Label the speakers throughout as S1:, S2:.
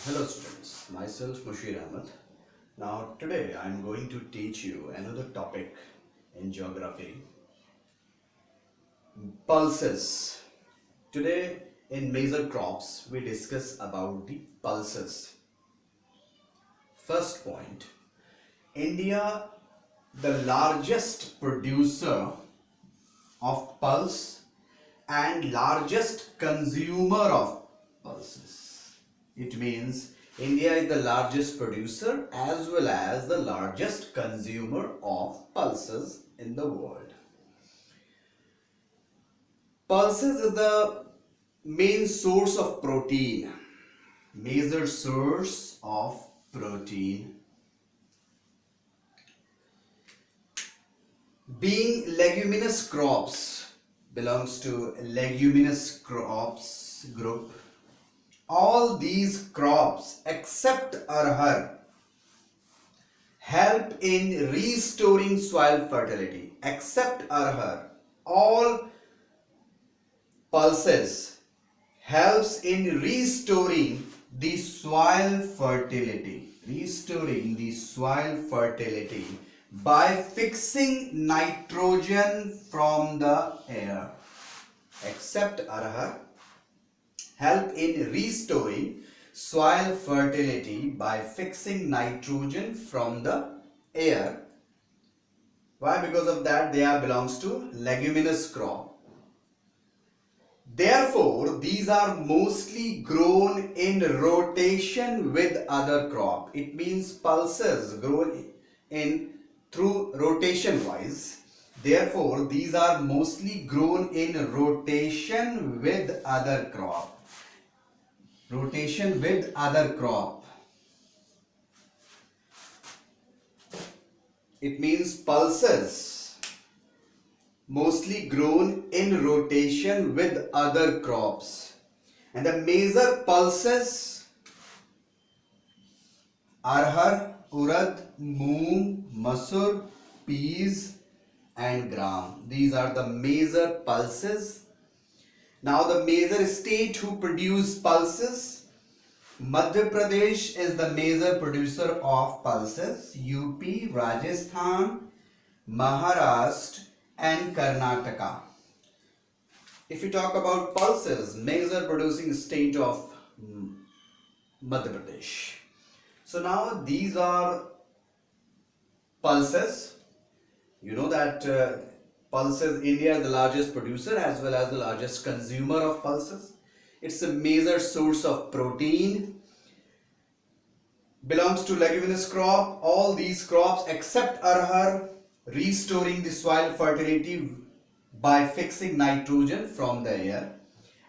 S1: Hello students, myself Mushir Ahmed. Now today I am going to teach you another topic in geography, pulses. Today in major crops we discuss about the pulses. First point, India, the largest producer of pulse and largest consumer of pulses. It means India is the largest producer as well as the largest consumer of pulses in the world. Pulses is the main source of protein, major source of protein. Being leguminous crops, belongs to leguminous crops group. All these crops except arhar help in restoring soil fertility. Except arhar, all pulses helps in restoring the soil fertility. Restoring the soil fertility by fixing nitrogen from the air. Except arhar help in restoring soil fertility by fixing nitrogen from the air. Why? Because of that they are belongs to leguminous crop. Therefore, these are mostly grown in rotation with other crop. It means pulses grow in through rotation wise. Therefore, these are mostly grown in rotation with other crop. Rotation with other crop. It means pulses mostly grown in rotation with other crops. And the major pulses arhar, urad, moong, masur, peas and gram. These are the major pulses. Now the major state who produce pulses, Madhya Pradesh is the major producer of pulses. UP, Rajasthan, Maharashtra and Karnataka. If you talk about pulses, major producing state of Madhya Pradesh. So now these are pulses. You know that pulses, India is the largest producer as well as the largest consumer of pulses. It's a major source of protein. Belongs to leguminous crop. All these crops except arhar restoring the soil fertility by fixing nitrogen from the air.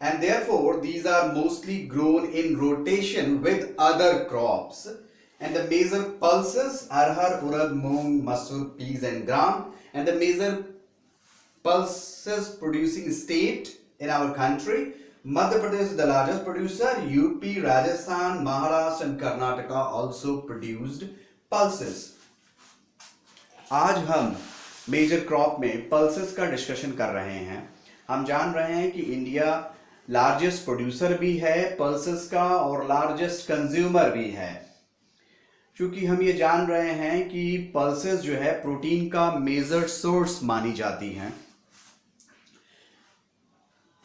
S1: And therefore these are mostly grown in rotation with other crops. And the major pulses arhar, urad, moong, masur, peas and gram. And the major pulses producing state in our country, Madhya Pradesh is the largest producer. UP, Rajasthan, Maharashtra and Karnataka also produced pulses. आज हम major crop में pulses का discussion कर रहे हैं. हम जान रहे हैं कि इंडिया लार्जेस्ट प्रोड्यूसर भी है पल्सेस का और लार्जेस्ट कंज्यूमर भी है. क्योंकि हम ये जान रहे हैं कि पल्सेस जो है प्रोटीन का मेजर सोर्स मानी जाती हैं.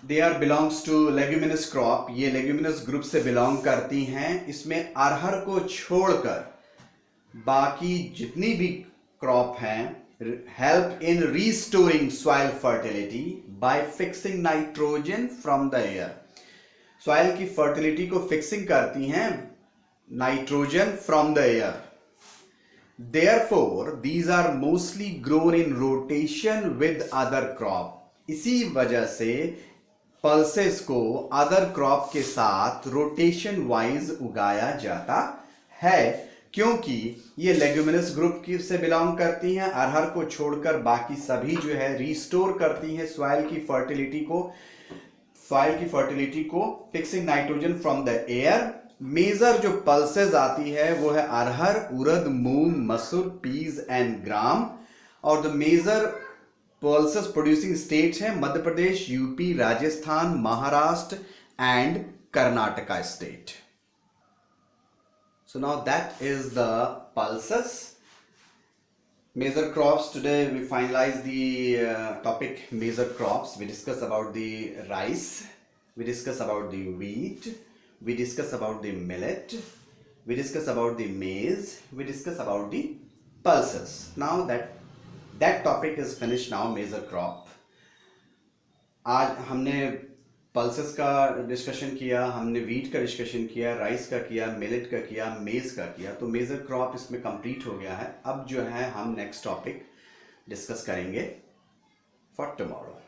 S1: They are belongs to leguminous crop. ये लेग्यूमिनस ग्रुप से बिलोंग करती हैं. इसमें अरहर को छोड़कर बाकी जितनी भी क्रॉप हैं help in restoring soil fertility bye fixing nitrogen from the air. Soil की फर्टिलिटी को फिक्सिंग करती हैं nitrogen from the air. Therefore, these are mostly grown in rotation with other crop. इसी वजह से पल्सेस को अदर क्रॉप के साथ रोटेशन वाइज उगाया जाता है, क्योंकि ये लेग्यूमिनस ग्रुप की से बिलोंग करती हैं. अरहर को छोड़कर बाकी सभी जो है रिस्टोर करती हैं सॉइल की फर्टिलिटी को fixing nitrogen from the air. Major जो पल्सेस आती है वो है अरहर, उड़द, मूंग, मसूर, पीज एंड ग्राम. और the major pulses producing states हैं Madhya Pradesh, UP, Rajasthan, Maharashtra and Karnataka state. So now that is the pulses. Major crops. Today we finalize the topic major crops. We discuss about the rice, we discuss about the wheat, we discuss about the millet, we discuss about the maize, we discuss about the pulses. Now that topic is finished now, major crop. आज हमने pulses का discussion किया, हमने wheat का discussion किया, rice का किया, millet का किया, मेज का किया, तो मेजर क्रॉप इसमें कंप्लीट हो गया है. अब जो है हम नेक्स्ट टॉपिक डिस्कस करेंगे फॉर टुमारो.